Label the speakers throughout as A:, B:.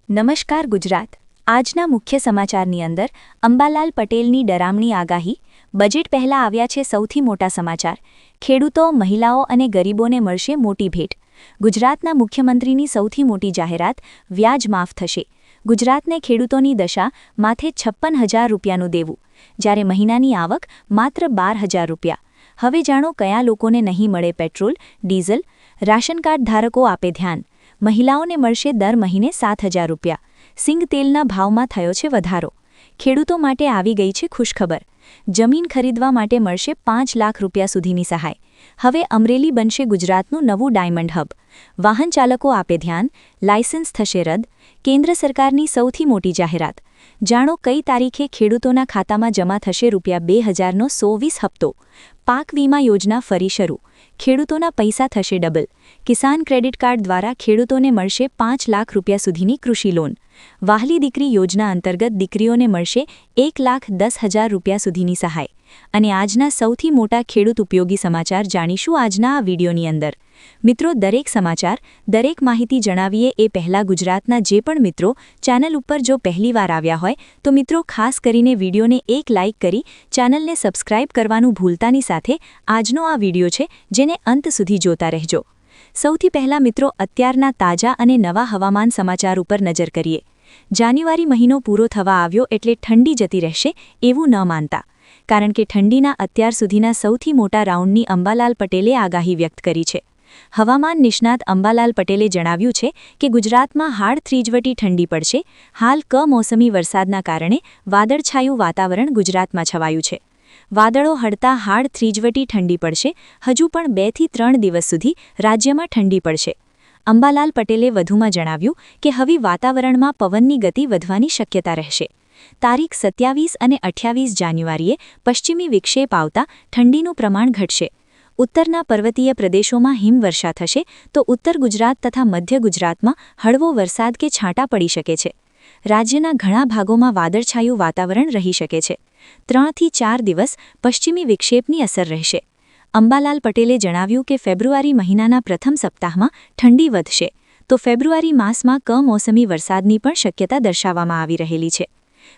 A: નમસ્કાર ગુજરાત। આજના મુખ્ય સમાચારની અંદર અંબાલાલ પટેલની ડરામણી આગાહી, બજેટ પહેલા આવ્યા છે સૌથી મોટા સમાચાર, ખેડૂતો, મહિલાઓ અને ગરીબોને મળશે મોટી ભેટ। ગુજરાતના મુખ્યમંત્રીની સૌથી મોટી જાહેરાત, વ્યાજ માફ થશે। ગુજરાતને ખેડૂતોની દશા, માથે 56,000 રૂપિયાનું દેવું, જ્યારે મહિનાની આવક માત્ર 12,000 રૂપિયા। હવે જાણો કયા લોકોને નહીં મળે પેટ્રોલ, ડીઝલ, રાશન કાર્ડ ધારકો આપે ધ્યાન। મહિલાઓને મળશે દર મહિને 7,000 રૂપિયા। સિંગ તેલના ભાવમાં થયો છે વધારો। ખેડૂતો માટે આવી ગઈ છે ખુશખબર, જમીન ખરીદવા માટે મળશે 5 લાખ રૂપિયા સુધીની સહાય। હવે અમરેલી બનશે ગુજરાતનું નવું ડાયમંડ હબ। વાહન ચાલકો આપે ધ્યાન, લાયસન્સ થશે રદ। કેન્દ્ર સરકારની સૌથી મોટી જાહેરાત, જાણો કઈ તારીખે ખેડૂતોના ખાતામાં જમા થશે ₹2,000નો 120 હપ્તો। પાક વીમા યોજના ફરી શરૂ, ખેડૂતોના પૈસા થશે ડબલ। કિસાન ક્રેડિટ કાર્ડ દ્વારા ખેડૂતોને મળશે 5 લાખ રૂપિયા સુધીની કૃષિ લોન। વહાલી દીકરી યોજના અંતર્ગત દીકરીઓને મળશે 1,10,000 રૂપિયા સુધીની સહાય। અને આજના સૌથી મોટા ખેડૂત ઉપયોગી સમાચાર જાણીશું આજના આ વિડીયોની અંદર। મિત્રો, દરેક સમાચાર, દરેક માહિતી જણાવીએ એ પહેલા ગુજરાતના જે પણ મિત્રો ચેનલ ઉપર જો પહેલીવાર આવ્યા હોય તો મિત્રો ખાસ કરીને વિડીયોને એક લાઇક કરી ચેનલને સબસ્ક્રાઇબ કરવાનું ભૂલતાની સાથે આજનો આ વિડીયો છે જેને અંત સુધી જોતા રહેજો। સૌથી પહેલા મિત્રો અત્યારના તાજા અને નવા હવામાન સમાચાર ઉપર નજર કરીએ। જાન્યુઆરી મહિનો પૂરો થવા આવ્યો એટલે ઠંડી જતી રહેશે એવું ન માનતા, કારણ કે ઠંડીના અત્યાર સુધીના સૌથી મોટા રાઉન્ડની અંબાલાલ પટેલે આગાહી વ્યક્ત કરી છે। હવામાન નિષ્ણાત અંબાલાલ પટેલે જણાવ્યું છે કે ગુજરાતમાં હાડ ત્રીજવટી ઠંડી પડશે। હાલ કમોસમી વરસાદના કારણે વાદળછાયું વાતાવરણ ગુજરાતમાં છવાયું છે। વાદળો હળતા હાડ ત્રીજવટી ઠંડી પડશે। હજુ પણ 2 થી 3 દિવસ સુધી રાજ્યમાં ઠંડી પડશે। અંબાલાલ પટેલે વધુમાં જણાવ્યું કે હવે વાતાવરણમાં પવનની ગતિ વધવાની શક્યતા રહેશે। તારીખ 27 અને 28 જાન્યુઆરીએ પશ્ચિમી વિક્ષેપ આવતા ઠંડીનું પ્રમાણ ઘટશે। ઉત્તરના પર્વતીય પ્રદેશોમાં હિમવર્ષા થશે તો ઉત્તર ગુજરાત તથા મધ્ય ગુજરાતમાં હળવો વરસાદ કે છાંટા પડી શકે છે। રાજ્યના ઘણા ભાગોમાં વાદળછાયું વાતાવરણ રહી શકે છે। 3 થી 4 દિવસ પશ્ચિમી વિક્ષેપની અસર રહેશે। અંબાલાલ પટેલે જણાવ્યું કે ફેબ્રુઆરી મહિનાના પ્રથમ સપ્તાહમાં ઠંડી વધશે તો ફેબ્રુઆરી માસમાં કમોસમી વરસાદની પણ શક્યતા દર્શાવવામાં આવી રહેલી છે।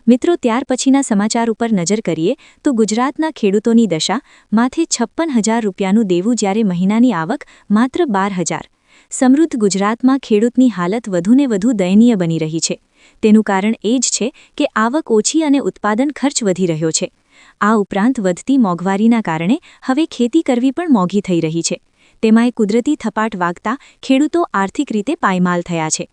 A: મિત્રો, ત્યાર પછીના સમાચાર ઉપર નજર કરીએ તો ગુજરાતના ખેડૂતોની દશા, માથે 56,000 રૂપિયાનું દેવું જ્યારે મહિનાની આવક માત્ર 12,000। સમૃદ્ધ ગુજરાતમાં ખેડૂતની હાલત વધુને વધુ દયનીય બની રહી છે। તેનું કારણ એ જ છે કે આવક ઓછી અને ઉત્પાદન ખર્ચ વધી રહ્યો છે। આ ઉપરાંત વધતી મોંઘવારીના કારણે હવે ખેતી કરવી પણ મોંઘી થઈ રહી છે। તેમાંય કુદરતી થપાટ વાગતા ખેડૂતો આર્થિક રીતે પાયમાલ થયા છે।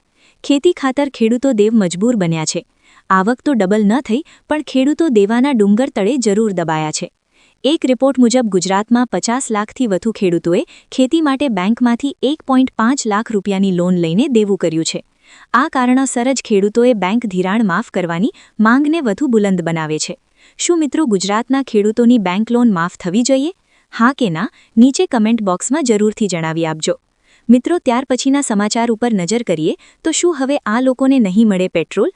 A: ખેતી ખાતર ખેડૂતો દેવ મજબૂર બન્યા છે। આવક તો ડબલ ન થઈ પણ ખેડૂતો દેવાના ડુંગર તળે જરૂર દબાયા છે। એક રિપોર્ટ મુજબ ગુજરાતમાં 50 લાખથી વધુ ખેડૂતોએ ખેતી માટે બેંકમાંથી 1.5 લાખ રૂપિયાની લોન લઈને દેવું કર્યું છે। આ કારણોસર જ ખેડૂતોએ બેંક ધિરાણ માફ કરવાની માંગને વધુ બુલંદ બનાવે છે। શું મિત્રો ગુજરાતના ખેડૂતોની બેંક લોન માફ થવી જોઈએ? હા કે ના? નીચે કમેન્ટ બોક્સમાં જરૂરથી જણાવી આપજો। મિત્રો, ત્યાર પછીના સમાચાર ઉપર નજર કરીએ તો શું હવે આ લોકોને નહીં મળે પેટ્રોલ?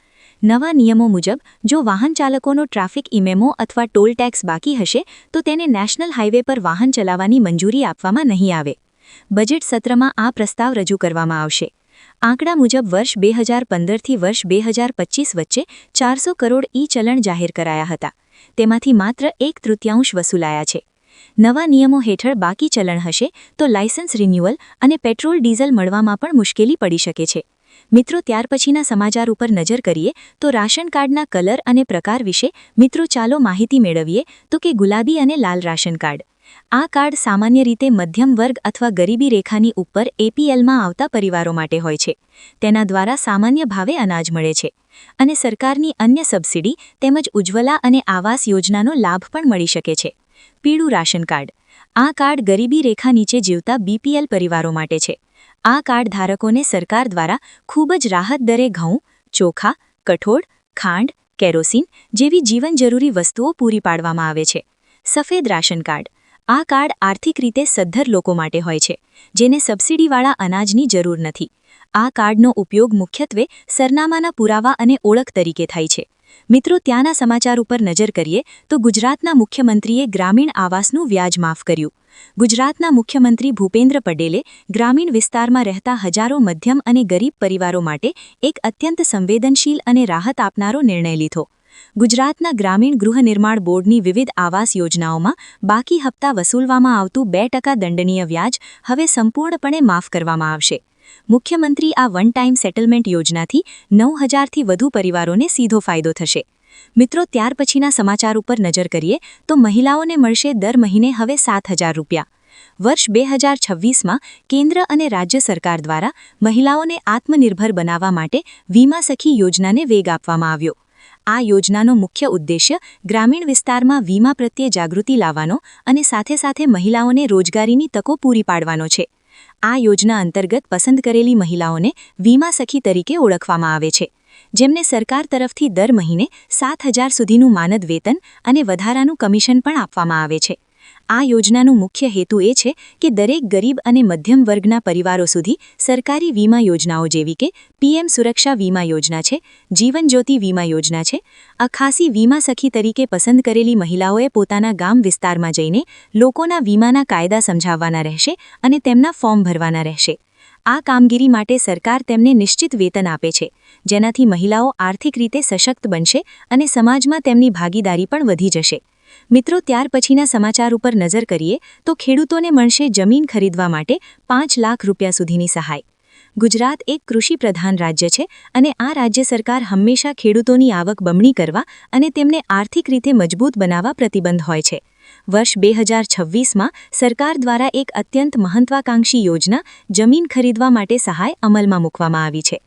A: નવા નિયમો મુજબ જો વાહન ચાલકોનો ટ્રાફિક ઇમેમો અથવા ટોલ ટેક્સ બાકી હશે તો તેને નેશનલ હાઈવે પર વાહન ચલાવવાની મંજૂરી આપવામાં નહીં આવે। બજેટ સત્રમાં આ પ્રસ્તાવ રજૂ કરવામાં આવશે। આંકડા મુજબ વર્ષ 2015 થી વર્ષ 2025 વચ્ચે 400 કરોડ ઈ-ચલણ જાહેર કરાયા હતા। તેમાંથી માત્ર 1/3 વસૂલાયા છે। નવા નિયમો હેઠળ બાકી ચલણ હશે તો લાયસન્સ રિન્યુઅલ અને પેટ્રોલ ડીઝલ મળવામાં પણ મુશ્કેલી પડી શકે છે। મિત્રો, ત્યાર પછીના સમાચાર ઉપર નજર કરીએ તો રાશન કાર્ડના કલર અને પ્રકાર વિશે મિત્રો ચાલો માહિતી મેળવીએ તો કે ગુલાબી અને લાલ રાશન કાર્ડ। આ કાર્ડ સામાન્ય રીતે મધ્યમ વર્ગ અથવા ગરીબી રેખાની ઉપર એપીએલમાં આવતા પરિવારો માટે હોય છે। તેના દ્વારા સામાન્ય ભાવે અનાજ મળે છે અને સરકારની અન્ય સબસિડી તેમજ ઉજ્જવલા અને આવાસ યોજનાનો લાભ પણ મળી શકે છે। પીળું રાશન કાર્ડ, આ કાર્ડ ગરીબી રેખા નીચે જીવતા બીપીએલ પરિવારો માટે છે। આ કાર્ડ ધારકોને સરકાર દ્વારા ખૂબ જ રાહત દરે ઘઉં, ચોખા, કઠોળ, ખાંડ, કેરોસીન જેવી જીવન જરૂરી વસ્તુઓ પૂરી પાડવામાં આવે છે। સફેદ રાશન કાર્ડ, આ કાર્ડ આર્થિક રીતે સદ્ધર લોકો માટે હોય છે જેને સબસિડીવાળા અનાજની જરૂર નથી। આ કાર્ડનો ઉપયોગ મુખ્યત્વે સરનામાના પુરાવા અને ઓળખ તરીકે થાય છે। મિત્રો, ત્યાંના સમાચાર ઉપર નજર કરીએ તો ગુજરાતના મુખ્યમંત્રીએ ગ્રામીણ આવાસનું વ્યાજ માફ કર્યું. ગુજરાતના મુખ્યમંત્રી ભૂપેન્દ્ર પટેલે ગ્રામીણ વિસ્તારમાં રહેતા હજારો મધ્યમ અને ગરીબ પરિવારો માટે એક અત્યંત સંવેદનશીલ અને રાહત આપનારો નિર્ણય લીધો. ગુજરાતના ગ્રામીણ ગૃહ નિર્માણ બોર્ડની વિવિધ આવાસ યોજનાઓમાં બાકી હપ્તા વસૂલવામાં આવતું 2% દંડનીય વ્યાજ હવે સંપૂર્ણપણે માફ કરવામાં આવશે. મુખ્યમંત્રી આ વન ટાઈમ સેટલમેન્ટ યોજનાથી 9,000થી વધુ પરિવારોને સીધો ફાયદો થશે. મિત્રો, ત્યાર પછીના સમાચાર ઉપર નજર કરીએ તો મહિલાઓને મળશે દર મહિને હવે 7,000 રૂપિયા. વર્ષ 2026માં કેન્દ્ર અને રાજ્ય સરકાર દ્વારા મહિલાઓને આત્મનિર્ભર બનાવવા માટે વીમા સખી યોજનાને વેગ આપવામાં આવ્યો. આ યોજનાનો મુખ્ય ઉદ્દેશ્ય ગ્રામીણ વિસ્તારમાં વીમા પ્રત્યે જાગૃતિ લાવવાનો અને સાથે સાથે મહિલાઓને રોજગારીની તકો પૂરી પાડવાનો છે. આ યોજના અંતર્ગત પસંદ કરેલી મહિલાઓને વીમા સખી તરીકે ઓળખવામાં આવે છે, જેમને સરકાર તરફથી દર મહિને 7,000 સુધીનું માનદ વેતન અને વધારાનું કમિશન પણ આપવામાં આવે છે. આ યોજનાનો મુખ્ય હેતુ એ છે કે દરેક ગરીબ અને મધ્યમ વર્ગના પરિવારો સુધી સરકારી વીમા યોજનાઓ જેવી કે પીએમ સુરક્ષા વીમા યોજના છે, જીવન જ્યોતિ વીમા યોજના છે. આ ખાસી વીમા સખી તરીકે પસંદ કરેલી મહિલાઓએ પોતાના ગામ વિસ્તારમાં જઈને લોકોના વીમાના કાયદા સમજાવવાના રહેશે અને તેમના ફોર્મ ભરવાના રહેશે. આ કામગીરી માટે સરકાર તેમને નિશ્ચિત વેતન આપે છે, જેનાથી મહિલાઓ આર્થિક રીતે સશક્ત બનશે અને સમાજમાં તેમની ભાગીદારી પણ વધી જશે. મિત્રો, ત્યાર પછીના સમાચાર ઉપર નજર કરીએ તો ખેડૂતોને મળશે જમીન ખરીદવા માટે 5 લાખ રૂપિયા સુધીની સહાય. ગુજરાત એક કૃષિ પ્રધાન રાજ્ય છે અને આ રાજ્ય સરકાર હંમેશા ખેડૂતોની આવક બમણી કરવા અને તેમને આર્થિક રીતે મજબૂત બનાવવા પ્રતિબદ્ધ હોય છે. વર્ષ 2026માં સરકાર દ્વારા એક અત્યંત મહત્વાકાંક્ષી યોજના જમીન ખરીદવા માટે સહાય અમલમાં મૂકવામાં આવી છે.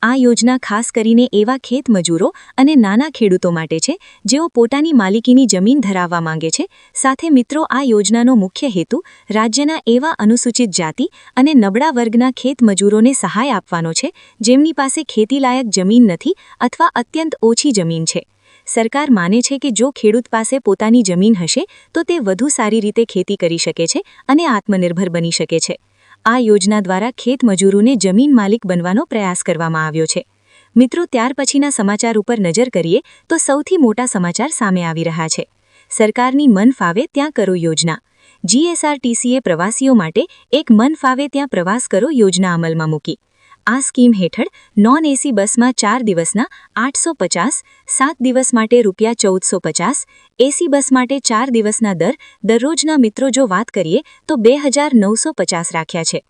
A: આ યોજના ખાસ કરીને એવા ખેત મજૂરો અને નાના ખેડૂતો માટે છે જેઓ પોતાની માલિકીની જમીન ધરાવવા માંગે છે. સાથે મિત્રો, આ યોજનાનો મુખ્ય હેતુ રાજ્યના એવા અનુસૂચિત જાતિ અને નબળા વર્ગના ખેત મજૂરોને સહાય આપવાનો છે જેમની પાસે ખેતીલાયક જમીન નથી અથવા અત્યંત ઓછી જમીન છે. સરકાર માને છે કે જો ખેડૂત પાસે પોતાની જમીન હશે તો તે વધુ સારી રીતે ખેતી કરી શકે છે અને આત્મનિર્ભર બની શકે છે. આ યોજના દ્વારા ખેત મજૂરોને જમીન માલિક બનવાનો પ્રયાસ કરવામાં આવ્યો છે. મિત્રો, ત્યાર પછીના સમાચાર ઉપર નજર કરીએ તો સૌથી મોટા સમાચાર સામે આવી રહ્યા છે. સરકારની મન ફાવે ત્યાં કરો યોજના. જીએસઆરટીસીએ પ્રવાસીઓ માટે એક મન ફાવે ત્યાં પ્રવાસ કરો યોજના અમલમાં મૂકી. આ સ્કીમ હેઠળ નોન એસી બસમાં 4 દિવસના 850, 7 દિવસ માટે ₹1,450, એસી બસ માટે 4 દિવસના દરરોજના મિત્રો જો વાત કરીએ તો 2,950 રાખ્યા છે.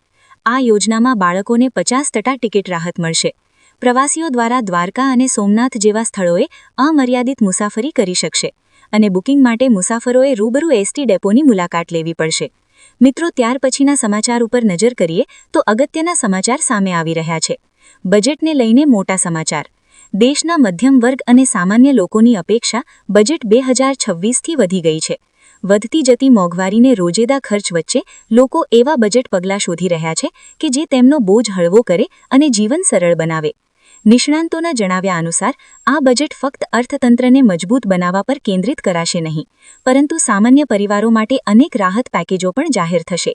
A: આ યોજનામાં બાળકોને 50% ટિકિટ રાહત મળશે. પ્રવાસીઓ દ્વારા દ્વારકા અને સોમનાથ જેવા સ્થળોએ અમર્યાદિત મુસાફરી કરી શકશે અને બુકિંગ માટે મુસાફરોએ રૂબરૂ એસટી ડેપોની મુલાકાત લેવી પડશે. મિત્રો, ત્યાર પછીના સમાચાર ઉપર નજર કરીએ તો અગત્યના સમાચાર સામે આવી રહ્યા છે. બજેટને લઈને મોટા સમાચાર. દેશના મધ્યમ વર્ગ અને સામાન્ય લોકોની અપેક્ષા બજેટ 2026થી વધી ગઈ છે. વધતી જતી મોંઘવારીને રોજેદા ખર્ચ વચ્ચે લોકો એવા બજેટ પગલાં શોધી રહ્યા છે કે જે તેમનો બોજ હળવો કરે અને જીવન સરળ બનાવે. નિષ્ણાંતોના જણાવ્યા અનુસાર આ બજેટ ફક્ત અર્થતંત્રને મજબૂત બનાવવા પર કેન્દ્રિત કરાશે નહીં, પરંતુ સામાન્ય પરિવારો માટે અનેક રાહત પેકેજો પણ જાહેર થશે.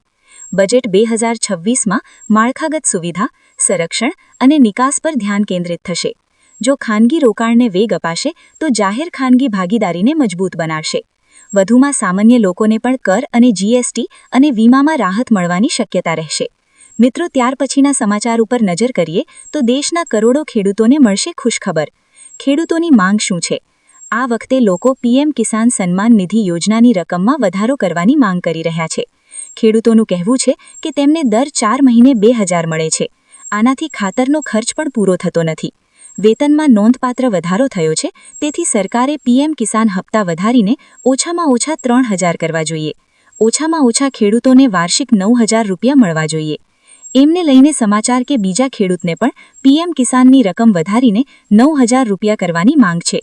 A: બજેટ 2026માં માળખાગત સુવિધા, સંરક્ષણ અને નિકાસ પર ધ્યાન કેન્દ્રિત થશે. જો ખાનગી રોકાણને વેગ અપાશે તો જાહેર ખાનગી ભાગીદારીને મજબૂત બનાવશે. વધુમાં સામાન્ય લોકોને પણ કર અને જીએસટી અને વીમામાં રાહત મળવાની શક્યતા રહેશે. મિત્રો, ત્યાર પછીના સમાચાર ઉપર નજર કરીએ તો દેશના કરોડો ખેડૂતોને મળશે ખુશખબર. ખેડૂતોની માંગ શું છે? આ વખતે લોકો પીએમ કિસાન સન્માન નિધિ યોજનાની રકમમાં વધારો કરવાની માંગ કરી રહ્યા છે. ખેડૂતોનું કહેવું છે કે તેમને દર 4 મહિને 2,000 મળે છે. આનાથી ખાતરનો ખર્ચ પણ પૂરો થતો નથી. વેતનમાં નોંધપાત્ર વધારો થયો છે, તેથી સરકારે પીએમ કિસાન હપ્તા વધારીને ઓછામાં ઓછા 3,000 કરવા જોઈએ. ઓછામાં ઓછા ખેડૂતોને વાર્ષિક 9,000 રૂપિયા મળવા જોઈએ. એમને લઈને સમાચાર કે બીજા ખેડૂતને પણ પીએમ કિસાનની રકમ વધારીને 9,000 રૂપિયા કરવાની માંગ છે.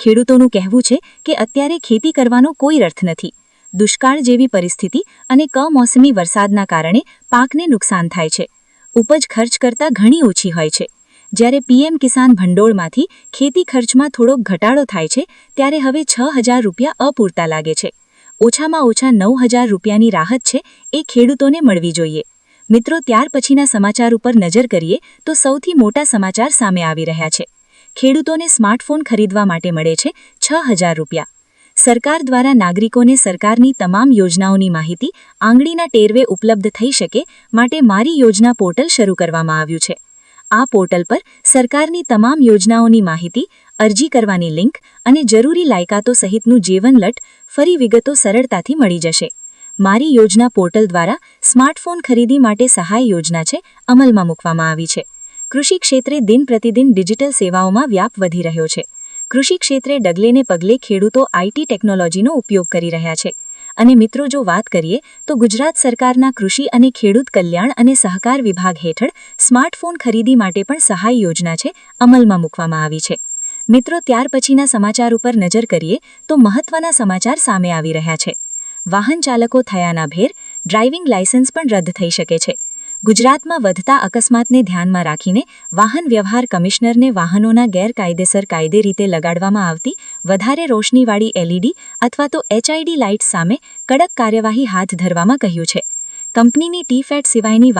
A: ખેડૂતોનું કહેવું છે કે અત્યારે ખેતી કરવાનો કોઈ અર્થ નથી. દુષ્કાળ જેવી પરિસ્થિતિ અને કમોસમી વરસાદના કારણે પાકને નુકસાન થાય છે. ઉપજ ખર્ચ કરતાં ઘણી ઓછી હોય છે. જ્યારે પીએમ કિસાન ભંડોળમાંથી ખેતી ખર્ચમાં થોડોક ઘટાડો થાય છે, ત્યારે હવે 6,000 રૂપિયા અપૂરતા લાગે છે. ઓછામાં ઓછા 9,000 રૂપિયાની રાહત છે એ ખેડૂતોને મળવી જોઈએ. મિત્રો, ત્યાર પછીના સમાચાર ઉપર નજર કરીએ તો સૌથી મોટા સમાચાર સામે આવી રહ્યા છે. ખેડૂતોને સ્માર્ટફોન ખરીદવા માટે મળે છે 6,000 રૂપિયા. સરકાર દ્વારા નાગરિકોને સરકારની તમામ યોજનાઓની માહિતી આંગળીના ટેરવે ઉપલબ્ધ થઈ શકે માટે મારી યોજના પોર્ટલ શરૂ કરવામાં આવ્યું છે. આ પોર્ટલ પર સરકારની તમામ યોજનાઓની માહિતી, અરજી કરવાની લિંક અને જરૂરી લાયકાતો સહિતનું જીવનલટ ફરી વિગતો સરળતાથી મળી જશે. મારી યોજના પોર્ટલ દ્વારા સ્માર્ટફોન ખરીદી માટે સહાય યોજના છે અમલમાં મૂકવામાં આવી છે. કૃષિ ક્ષેત્રે દિન પ્રતિદિન ડિજિટલ સેવાઓમાં વ્યાપ વધી રહ્યો છે. કૃષિ ક્ષેત્રે ડગલેને પગલે ખેડૂતો આઈટી ટેકનોલોજીનો ઉપયોગ કરી રહ્યા છે. અને મિત્રો, જો વાત કરીએ તો ગુજરાત સરકારના કૃષિ અને ખેડૂત કલ્યાણ અને સહકાર વિભાગ હેઠળ સ્માર્ટફોન ખરીદી માટે પણ સહાય યોજના છે અમલમાં મૂકવામાં આવી છે. મિત્રો, ત્યાર પછીના સમાચાર ઉપર નજર કરીએ તો મહત્વના સમાચાર સામે આવી રહ્યા છે. વાહન ચાલકો થયાના ભેર, ડ્રાઇવિંગ લાયસન્સ પણ રદ થઈ શકે છે. ગુજરાતમાં વધતા અકસ્માતને ધ્યાનમાં રાખીને વાહન વ્યવહાર કમિશનરને વાહનોના ગેરકાયદેસર કાયદે રીતે લગાડવામાં આવતી વધારે રોશનીવાળી એલઈડી અથવા તો HID લાઇટ્સ સામે કડક કાર્યવાહી હાથ ધરવામાં કહ્યું છે. કંપનીની ટી-ફેટ સિવાયની